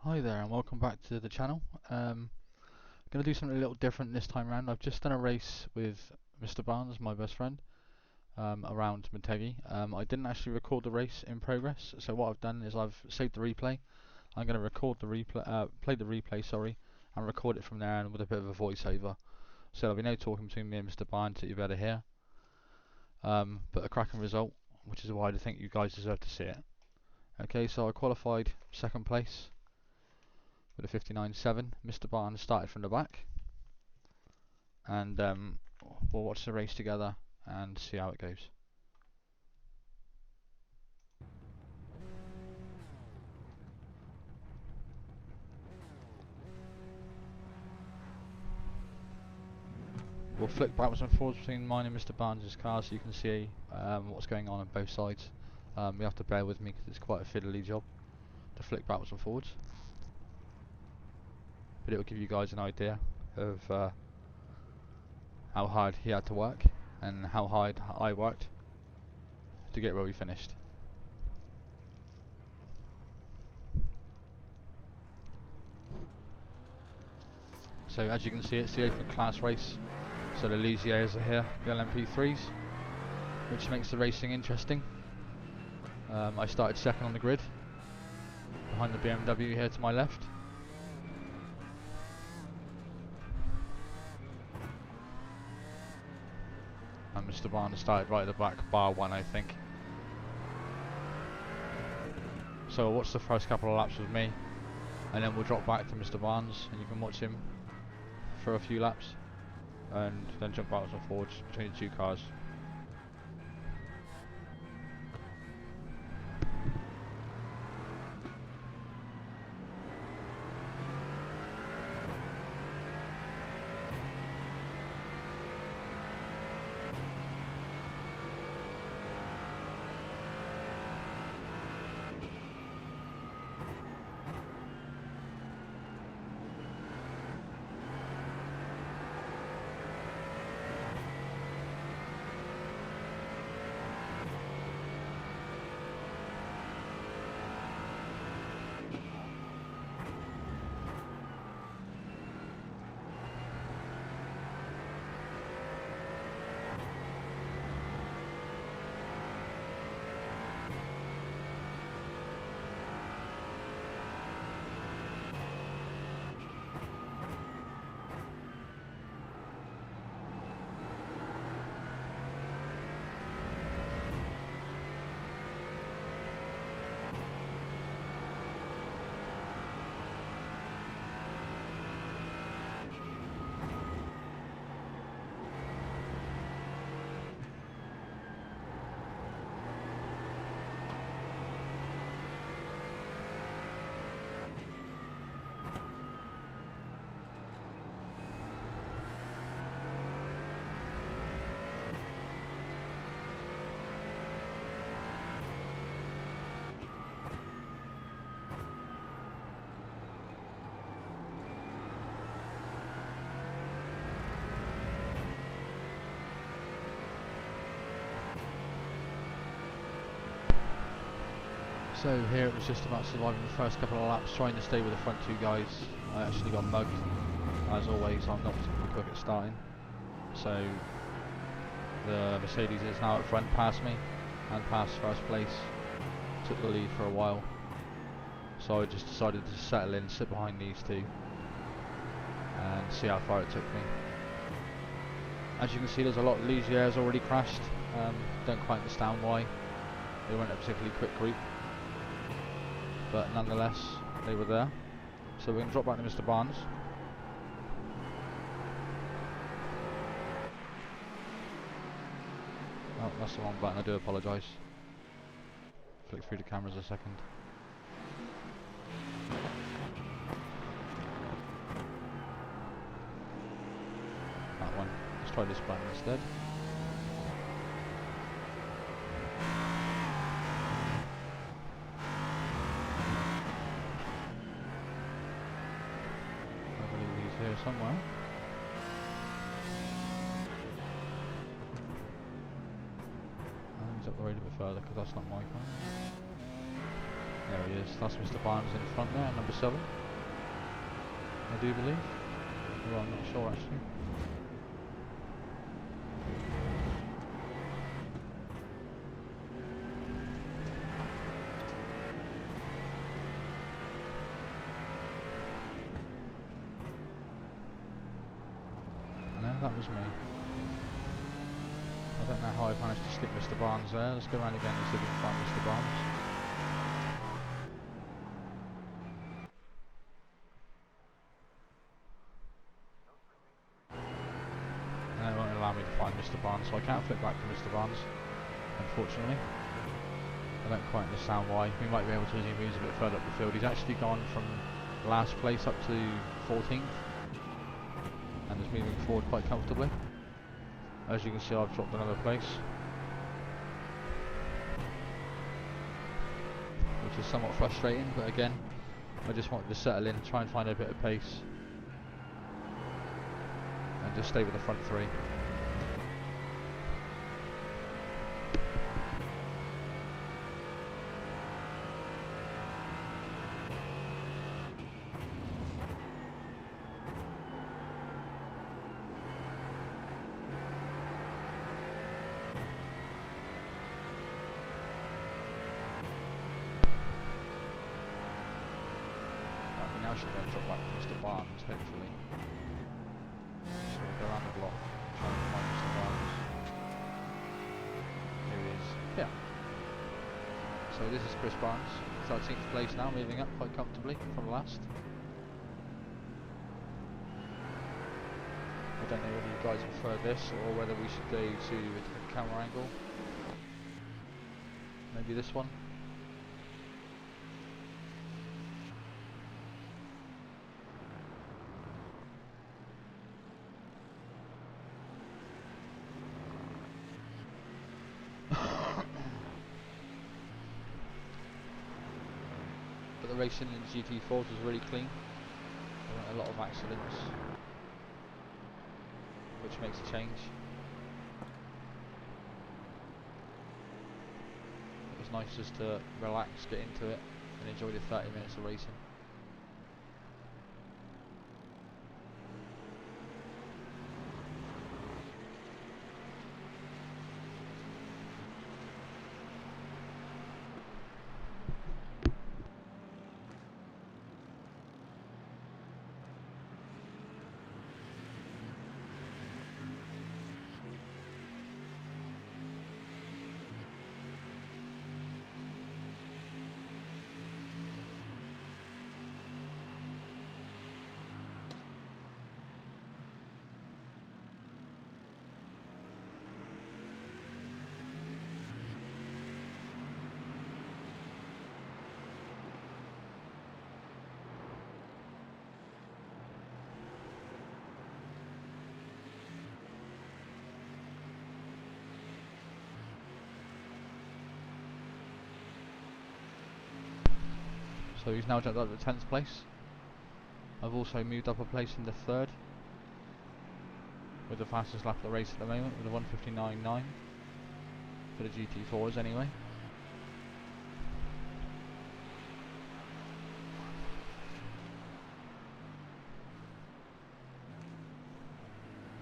Hi there and welcome back to the channel. Going to do something a little different this time around. I've just done a race with Mr. Barnes, my best friend, around Motegi. I didn't actually record the race in progress, so what I've done is I've saved the replay. I'm going to record the replay, play the replay, sorry, and record it from there and with a bit of a voiceover. So there'll be no talking between me and Mr. Barnes that you better hear. But a cracking result, which is why I think you guys deserve to see it. Okay, so I qualified second place with a 59.7. Mr. Barnes started from the back, and we'll watch the race together and see how it goes. We'll flick backwards and forwards between mine and Mr. Barnes' car so you can see what's going on both sides. You have to bear with me because it's quite a fiddly job to flick backwards and forwards, but it will give you guys an idea of how hard he had to work and how hard I worked to get where we finished. So as you can see, it's the open class race, so the Ligiers are here, the LMP3s, which makes the racing interesting. I started second on the grid, behind the BMW here to my left. And Mr. Barnes started right at the back, bar one I think. So I'll watch the first couple of laps with me, and then we'll drop back to Mr. Barnes and you can watch him for a few laps, and then jump backwards and forwards between the two cars. So here it was just about surviving the first couple of laps, trying to stay with the front two guys. I actually got mugged. As always, I'm not particularly quick at starting. So the Mercedes is now at front, past me, and past first place. Took the lead for a while. So I just decided to settle in, sit behind these two, and see how far it took me. As you can see, there's a lot of Ligiers already crashed. Don't quite understand why. They weren't a particularly quick group, but nonetheless they were there. So we're going to drop back to Mr. Barnes. Oh, that's the wrong button, I do apologise. Flick through the cameras a second. That one. Let's try this button instead. Here somewhere. He's up the road a bit further because that's not my car. There he is. That's Mr. Barnes in front there, number 7. I do believe. Well, I'm not sure actually. No, that was me. I don't know how I managed to skip Mr. Barnes there. Let's go around again and see if we can find Mr. Barnes. No, it won't allow me to find Mr. Barnes, so I can't flip back to Mr. Barnes, unfortunately. I don't quite understand why. We might be able to as he moves a bit further up the field. He's actually gone from last place up to 14th and is moving forward quite comfortably. As you can see, I've dropped another place, which is somewhat frustrating, but again, I just wanted to settle in, try and find a bit of pace and just stay with the front three. Now should then drop back to Mr. Barnes, hopefully. So we'll go around the block, try and find Mr. Barnes. Here he is. Yeah. So this is Chris Barnes, 13th place now, moving up quite comfortably from last. I don't know whether you guys prefer this or whether we should go to a different camera angle. Maybe this one. But the racing in the GT4s was really clean. There weren't a lot of accidents, which makes a change. It was nice just to relax, get into it, and enjoy the 30 minutes of racing. So he's now jumped up to 10th place. I've also moved up a place in the 3rd with the fastest lap of the race at the moment with a 1:59.9 for the GT4s anyway.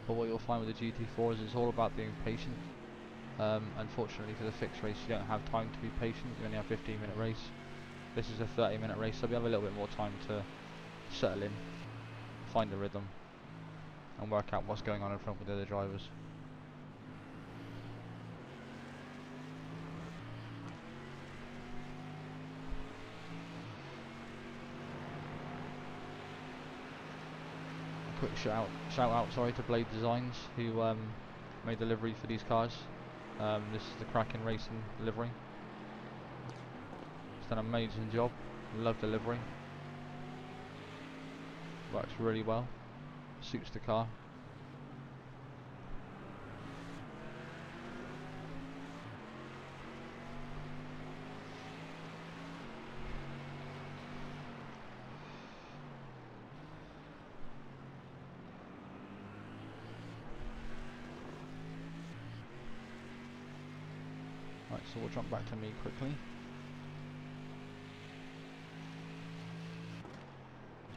But what you'll find with the GT4s is it's all about being patient. Unfortunately for the fixed race you don't have time to be patient, you only have a 15-minute race. This is a 30-minute race, so we have a little bit more time to settle in, find the rhythm, and work out what's going on in front with the other drivers. Quick shout out to Blade Designs, who made the livery for these cars. This is the Krackin Racing livery. It's done an amazing job. Love the livery. Works really well. Suits the car. Right, so we'll jump back to me quickly.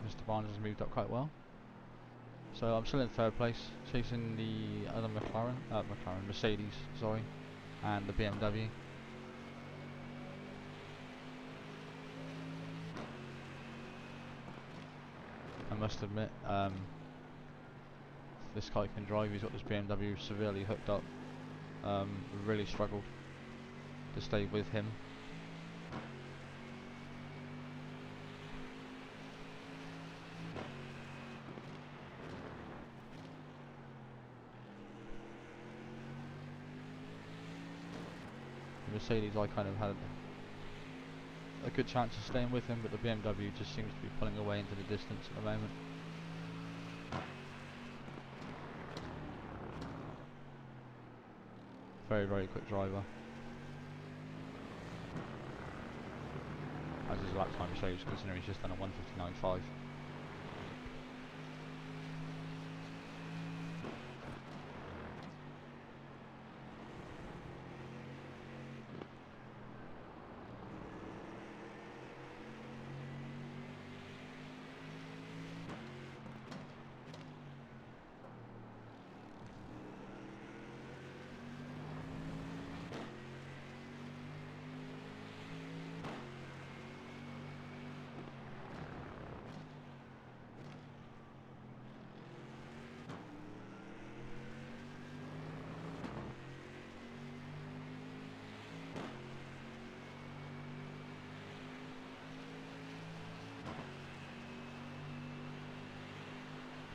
Mr. Barnes has moved up quite well. So I'm still in third place, chasing the other Mercedes, sorry, and the BMW. I must admit, this guy can drive. He's got this BMW severely hooked up. Really struggled to stay with him. The Mercedes, I kind of had a good chance of staying with him, but the BMW just seems to be pulling away into the distance at the moment. Very, very quick driver. As his lap time shows, considering he's just done a 1:59.5.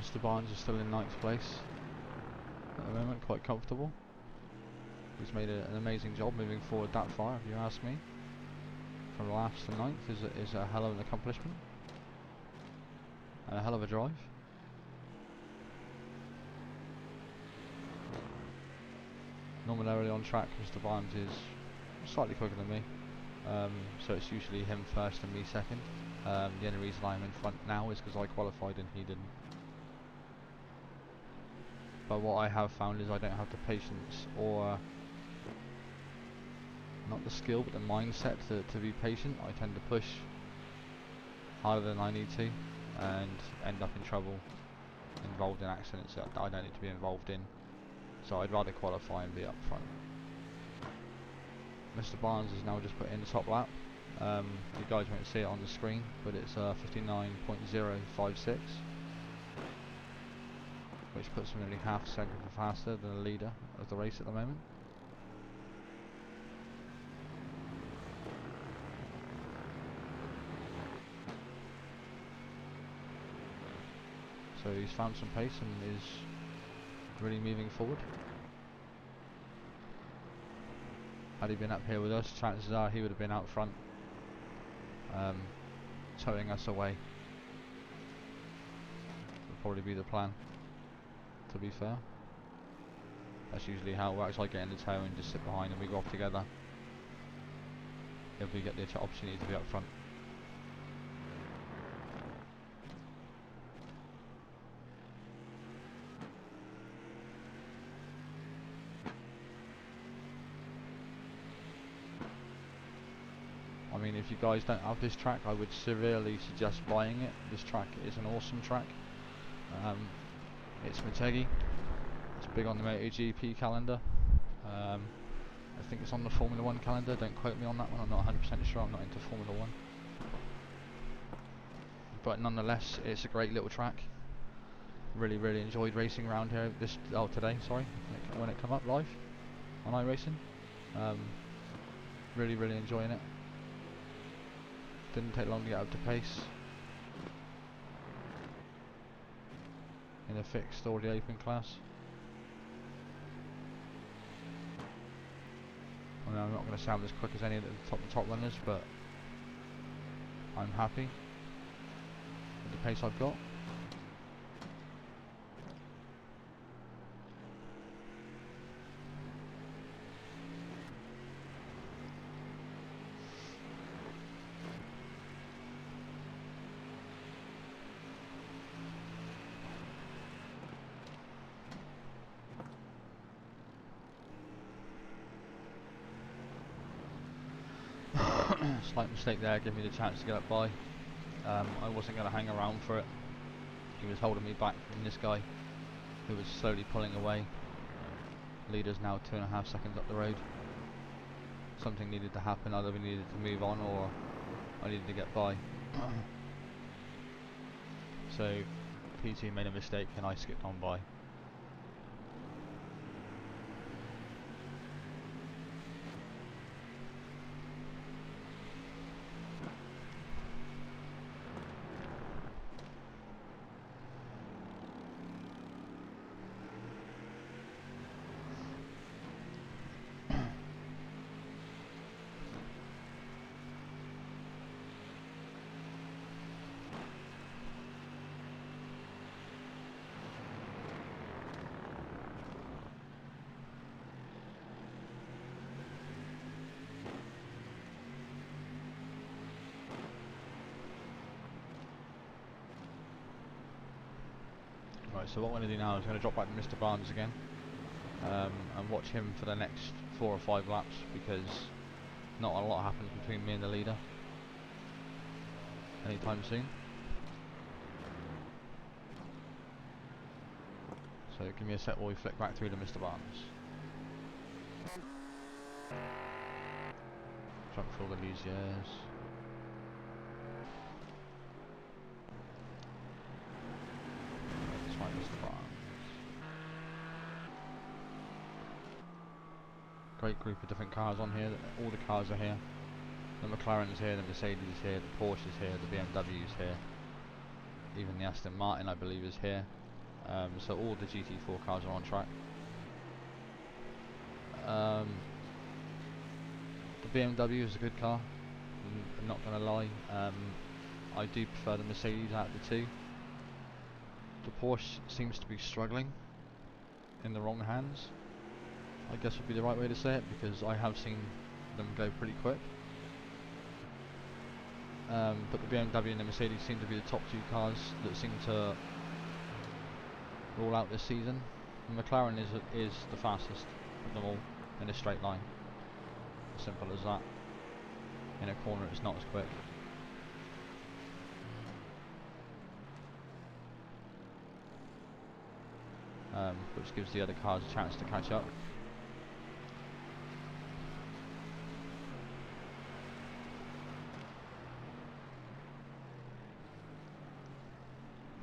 Mr. Barnes is still in 9th place at the moment, quite comfortable. He's made an amazing job moving forward that far, if you ask me. From last to 9th is a hell of an accomplishment and a hell of a drive. Normally on track, Mr. Barnes is slightly quicker than me, so it's usually him first and me second. The only reason I'm in front now is because I qualified and he didn't. But what I have found is I don't have the patience, or not the skill, but the mindset to be patient. I tend to push harder than I need to and end up in trouble, involved in accidents that I don't need to be involved in. So I'd rather qualify and be up front. Mr. Barnes has now just put in the top lap. You guys won't see it on the screen, but it's 59.056. Which puts him nearly half a second faster than the leader of the race at the moment. So he's found some pace and is really moving forward. Had he been up here with us, chances are he would have been out front, towing us away. Would probably be the plan, to be fair. That's usually how it works. I get in the tow and just sit behind and we go off together if we get the opportunity to be up front. I mean, if you guys don't have this track, I would severely suggest buying it. This track is an awesome track. It's Motegi. It's big on the Motegi calendar. I think it's on the Formula 1 calendar. Don't quote me on that one. I'm not 100% sure. I'm not into Formula 1. But nonetheless, it's a great little track. Really, really enjoyed racing around here today. Sorry, when it come up live on iRacing. Really, really enjoying it. Didn't take long to get up to pace in the fixed or the open class. I mean, I'm not going to sound as quick as any of the top runners, but I'm happy with the pace I've got. Slight mistake there, give me the chance to get up by. I wasn't going to hang around for it. He was holding me back from this guy who was slowly pulling away. Leader's now 2.5 seconds up the road. Something needed to happen, either we needed to move on or I needed to get by. So P2 made a mistake and I skipped on by. Right, so what I'm going to do now is I'm going to drop back to Mr. Barnes again and watch him for the next 4 or 5 laps, because not a lot happens between me and the leader anytime soon. So give me a sec while we flick back through to Mr. Barnes. Jump for all the Lisiers. Let's find Mr. Barnes. Great group of different cars on here. All the cars are here. The McLaren's here, the Mercedes is here, the Porsche is here, the BMW is here. Even the Aston Martin, I believe, is here. So all the GT4 cars are on track. The BMW is a good car, I'm not going to lie. I do prefer the Mercedes out of the two. The Porsche seems to be struggling in the wrong hands, I guess would be the right way to say it, because I have seen them go pretty quick. But the BMW and the Mercedes seem to be the top 2 cars that seem to roll out this season. The McLaren is the fastest of them all in a straight line. As simple as that. In a corner it's not as quick. Which gives the other cars a chance to catch up.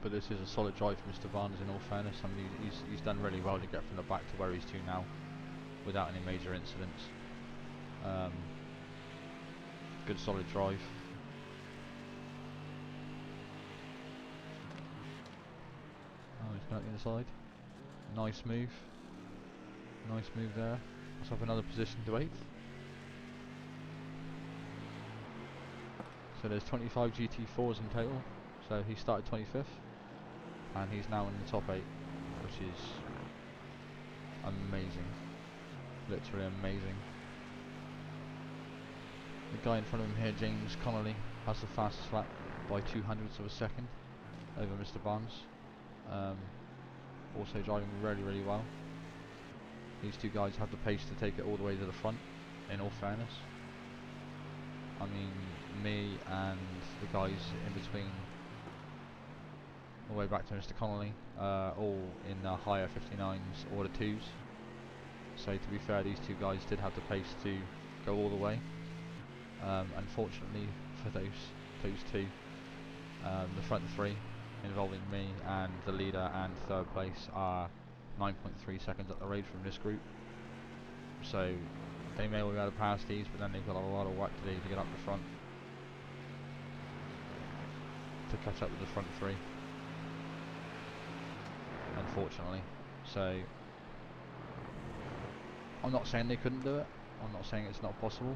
But this is a solid drive for Mr. Barnes, in all fairness. I mean, he's done really well to get from the back to where he's to now without any major incidents. Good solid drive. Oh, he's going up the inside. Nice move. Nice move there. Let's have another position to 8th. So there's 25 GT4s in total. So he started 25th. And he's now in the top 8, which is amazing. Literally amazing. The guy in front of him here, James Connolly, has the fastest lap by 0.02 of a second over Mr. Barnes. Also driving really, really well. These two guys have the pace to take it all the way to the front, in all fairness. I mean, me and the guys in between, all the way back to Mr. Connolly, all in the higher 59s or the 2s. So to be fair, these two guys did have the pace to go all the way. Unfortunately for those two, the front 3, involving me and the leader and 3rd place, are 9.3 seconds up the road from this group. So they may well be able to pass these, but then they've got a lot of work to do to get up the front to catch up with the front 3, unfortunately. So I'm not saying they couldn't do it, I'm not saying it's not possible.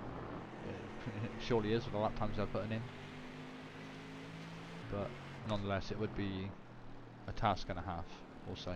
It surely is with the lap times they're putting in, but nonetheless it would be a task and a half, we'll say.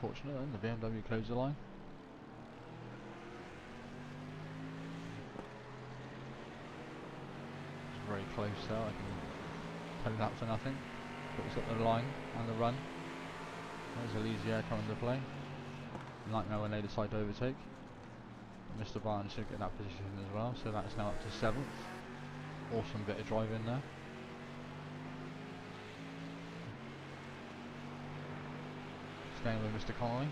unfortunate then, the BMW closed the line. It's very close there, I can tell you that for nothing. But he's got the line and the run. There's Elysia coming to play. Nightmare when they decide to overtake. But Mr. Barnes should get in that position as well, so that's now up to 7th. Awesome bit of driving there. Staying with Mr. Connolly.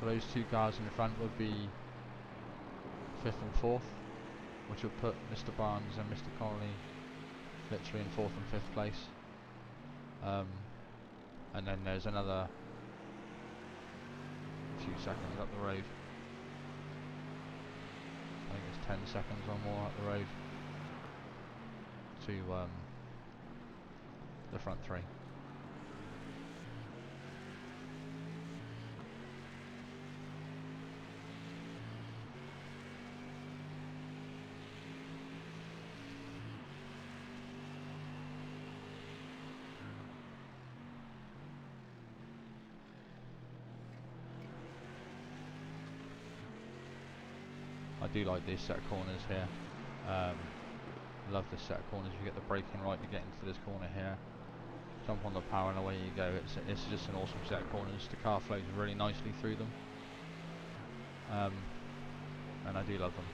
So those two cars in the front would be 5th and 4th, which would put Mr. Barnes and Mr. Connolly literally in 4th and 5th place. And then there's another few seconds up the road. I think it's 10 seconds or more up the road to the front three. I do like these set of corners here. Love this set of corners. You get the braking right to get into this corner here. Jump on the power and away you go. It's just an awesome set of corners. The car flows really nicely through them, and I do love them.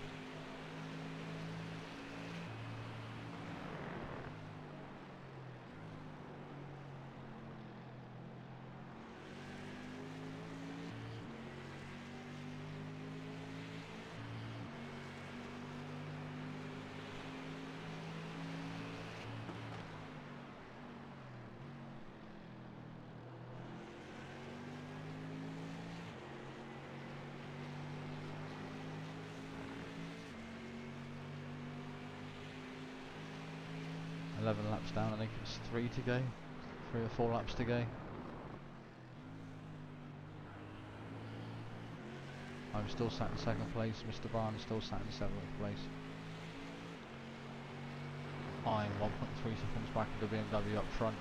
Laps down, I think it's 3 to go, 3 or 4 laps to go. I'm still sat in 2nd place, Mr. Barnes still sat in 7th place. I'm 1.3 seconds back of the BMW up front.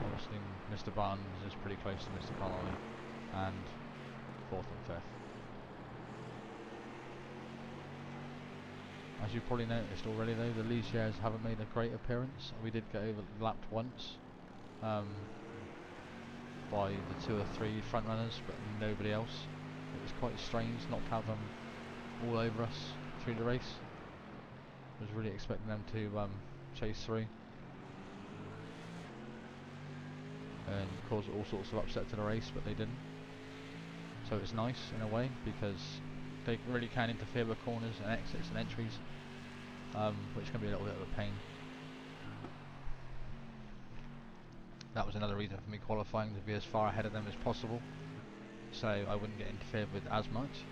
Obviously Mr. Barnes is pretty close to Mr. Connolly, and 4th and 5th. As you've probably noticed already though, the Elysias haven't made a great appearance. We did get overlapped once by the 2 or 3 front runners, but nobody else. It was quite strange not to have them all over us through the race. I was really expecting them to chase through and cause all sorts of upset to the race, but they didn't. So it's nice in a way, because they really can interfere with corners and exits and entries, which can be a little bit of a pain. That was another reason for me qualifying, to be as far ahead of them as possible, so I wouldn't get interfered with as much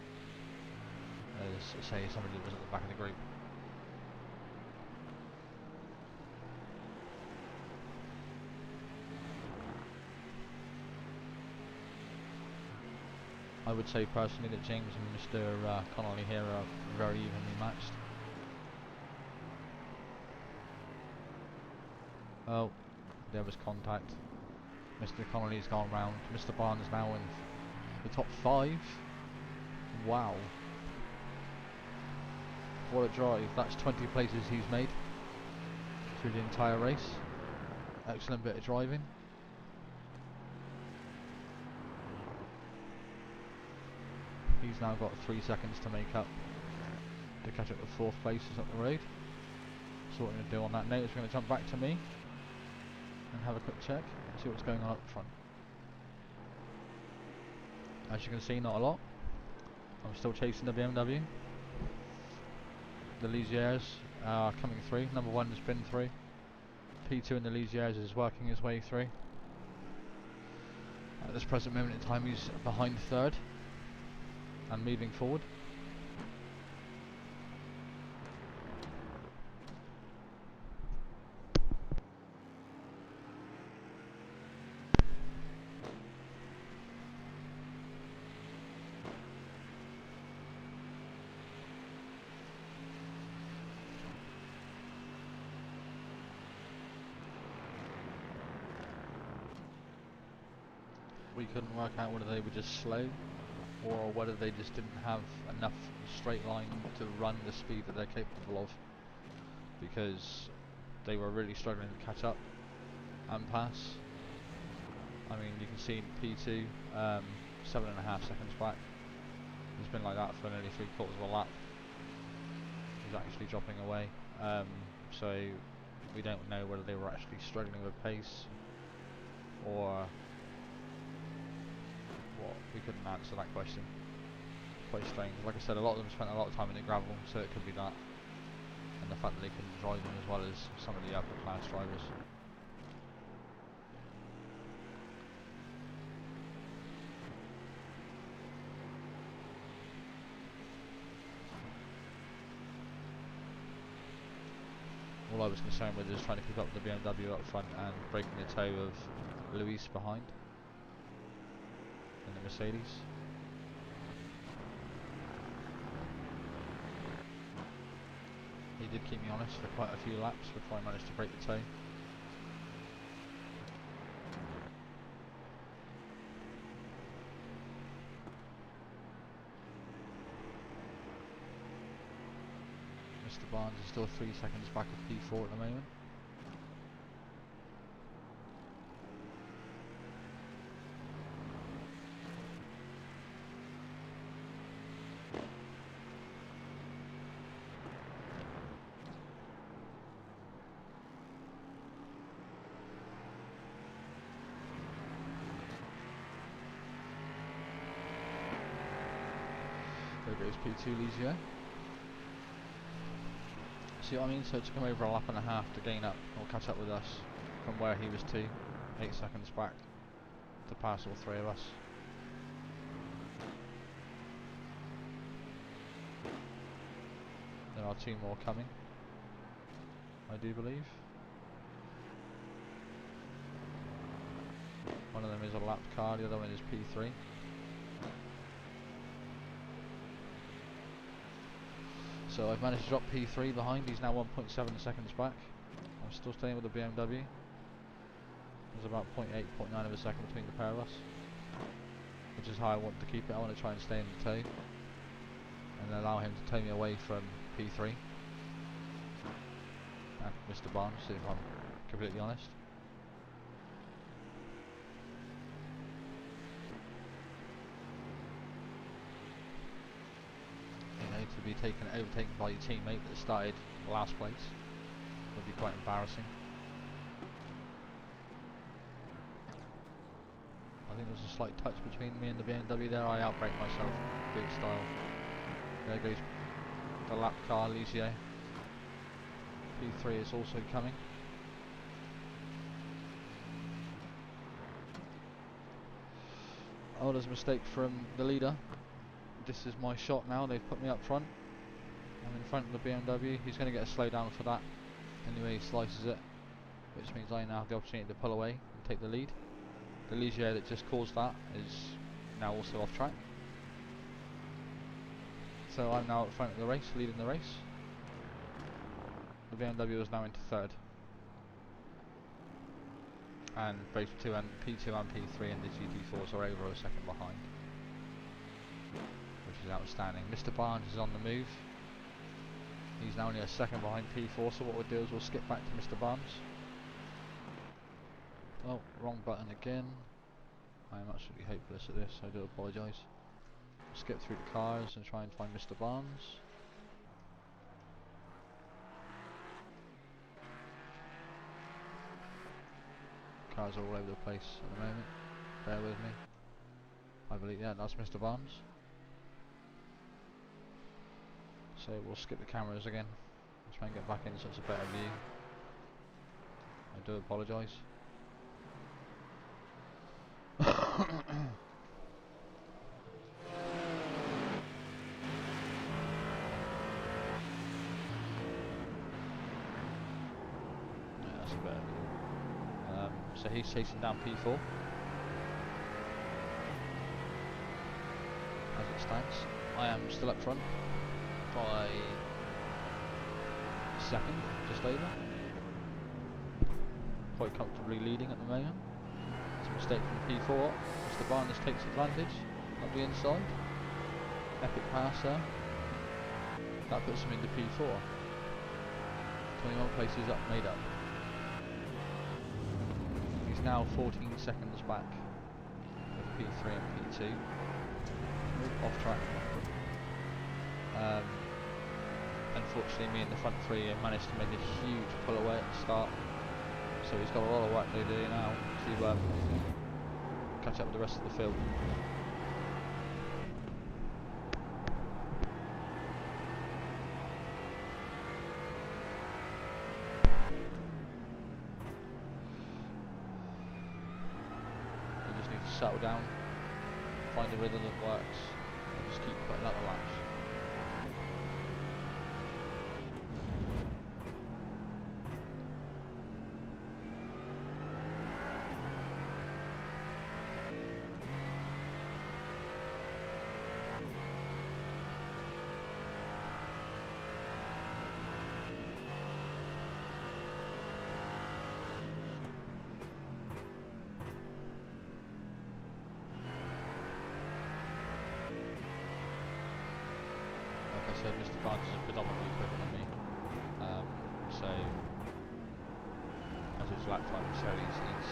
as, say, somebody that was at the back of the group. I would say personally that James and Mr. Connolly here are very evenly matched. Oh, there was contact. Mr. Connolly's gone round. Mr. Barnes now in the top 5. Wow. What a drive. That's 20 places he's made through the entire race. Excellent bit of driving. He's now got 3 seconds to make up to catch up with 4th places up the road. So what we're going to do on that note is we're going to jump back to me and have a quick check and see what's going on up front. As you can see, not a lot. I'm still chasing the BMW. The Elysias are coming through. Number 1 has been through. P2 in the Elysias is working his way through. At this present moment in time, he's behind 3rd and moving forward. we couldn't work out whether they were just slow or whether they just didn't have enough straight line to run the speed that they're capable of, because they were really struggling to catch up and pass. I mean, you can see in P2, 7.5 seconds back. He's been like that for nearly 3/4 of a lap. He's actually dropping away. So we don't know whether they were actually struggling with pace or what. We couldn't answer that question. Quite strange. Like I said, a lot of them spent a lot of time in the gravel, so it could be that, and the fact that they couldn't drive them as well as some of the upper class drivers. All I was concerned with is trying to keep up with the BMW up front and breaking the toe of Luis behind in the Mercedes. He did keep me honest for quite a few laps before I managed to break the toe. Mr. Barnes is still 3 seconds back of P4 at the moment. There goes P2 Lizio. See what I mean? So it took him over a lap and a half to gain up or catch up with us from where he was 8 seconds back to pass all three of us. There are 2 more coming, I do believe. One of them is a lap car, the other one is P3. So I've managed to drop P3 behind. He's now 1.7 seconds back. I'm still staying with the BMW. There's about 0.8, 0.9 of a second between the pair of us, which is how I want to keep it. I want to try and stay in the tow and allow him to tow me away from P3 and Mr. Barnes, if I'm completely honest. To be overtaken by your teammate that started last place would be quite embarrassing. I think there's a slight touch between me and the BMW there. I outbraked myself, big style. There goes the lap car, Lizio. P3 is also coming. Oh, there's a mistake from the leader. This is my shot now. They've put me up front. I'm in front of the BMW. He's going to get a slowdown for that. Anyway, he slices it, which means I now have the opportunity to pull away and take the lead. The Ligier that just caused that is now also off track. So I'm now at front of the race, leading the race. The BMW is now into third. And both P2 and P3 and the GT4s are over a second behind, which is outstanding. Mr. Barnes is on the move. He's now only a second behind P4, so what we'll do is we'll skip back to Mr. Barnes. Oh, wrong button again. I am absolutely hopeless at this, I do apologise. Skip through the cars and try and find Mr. Barnes. Cars are all over the place at the moment, bear with me. I believe, yeah, that's Mr. Barnes. So we'll skip the cameras again. Let's try and get back in so it's a better view. I do apologise. Yeah, that's a better view. So he's chasing down P4 as it stands. I am still up front by second, just over. Quite comfortably leading at the moment. It's mistake from P4. Mr. Barnes takes advantage of the inside. Epic pass there. That puts him into P4. 21 places up, made up. He's now 14 seconds back of P3 and P2. Off track. Unfortunately, me in the front three managed to make a huge pull away at the start, so he's got a lot of work to do now to catch up with the rest of the field. You just need to settle down, find a rhythm that works, and just keep putting out the laps. So Mr. Barnes is predominantly quicker than me, so as his lap time showed, he's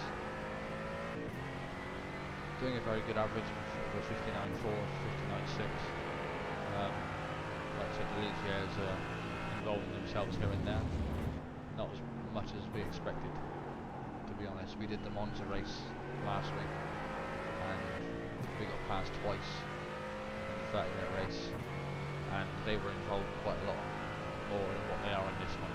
doing a very good average of a 59.4, 59.6. Like I said, the Ligiers are involving themselves here and there, not as much as we expected, to be honest. We did the Monza race last week and we got passed twice in the 30-minute race, and they were involved quite a lot more than what they are in this one.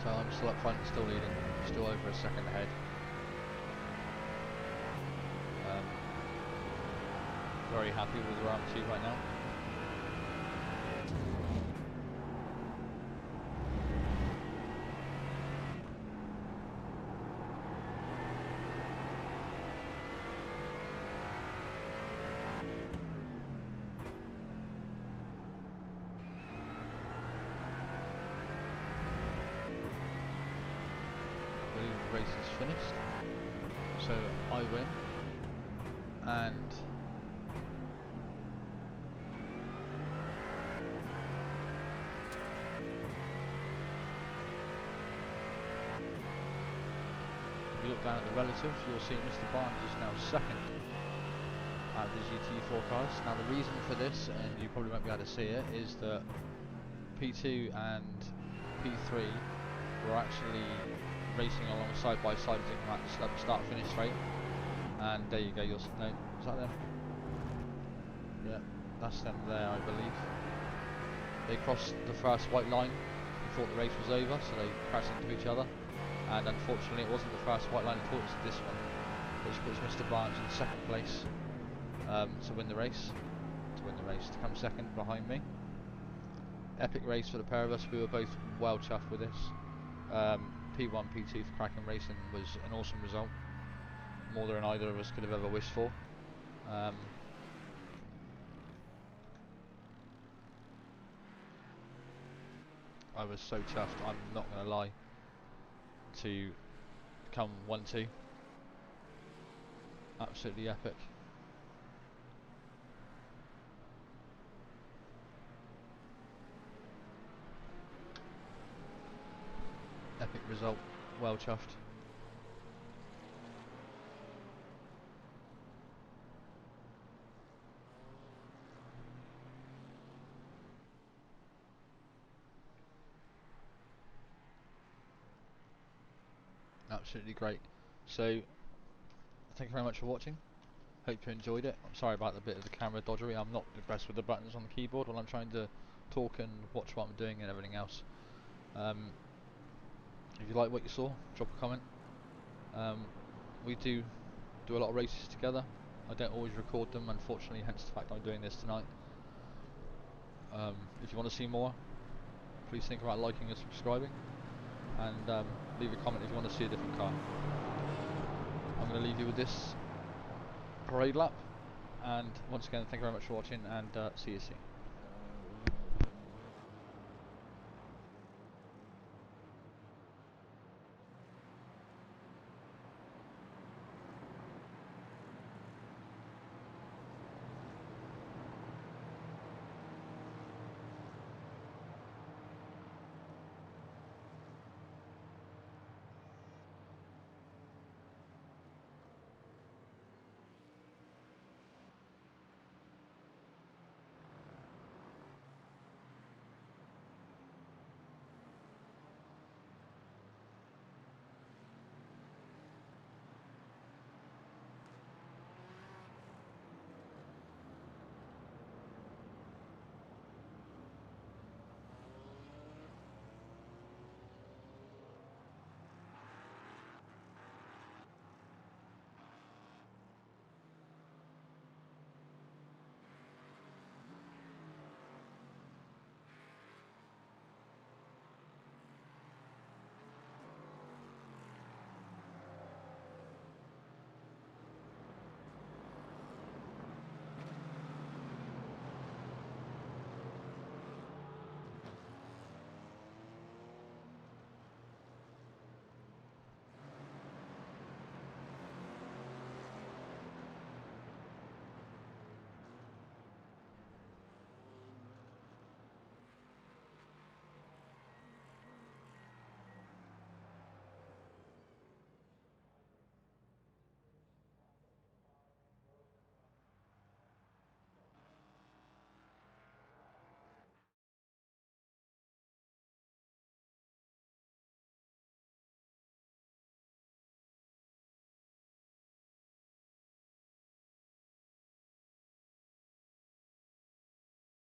So I'm still up front, still leading, still over a second ahead. Very happy with where I'm to right now. I believe the race is finished, so I win, and if you look down at the relatives, you'll see Mr. Barnes is now second out of the GT4 cars. Now the reason for this, and you probably won't be able to see it, is that P2 and P3 were actually racing along side by side as they come out the start finish straight. And there you go, no, is that them? Yeah, that's them there, I believe. They crossed the first white line, they thought the race was over, so they crashed into each other. And unfortunately it wasn't the first white line at all, it's this one, which puts Mr. Barnes in second place to win the race, to come second behind me. Epic race for the pair of us, we were both well chuffed with this. P1, P2 for Krackin Racing was an awesome result, more than either of us could have ever wished for. I was so chuffed, I'm not going to lie, to come 1-2. Absolutely epic. Epic result, well chuffed. Absolutely great. So thank you very much for watching. Hope you enjoyed it. I'm sorry about the bit of the camera dodgery. I'm not the best with the buttons on the keyboard while I'm trying to talk and watch what I'm doing and everything else. If you like what you saw, drop a comment. We do a lot of races together. I don't always record them, unfortunately, hence the fact I'm doing this tonight. If you want to see more, please think about liking and subscribing, and leave a comment if you want to see a different car. I'm going to leave you with this parade lap, and once again, thank you very much for watching, and see you soon.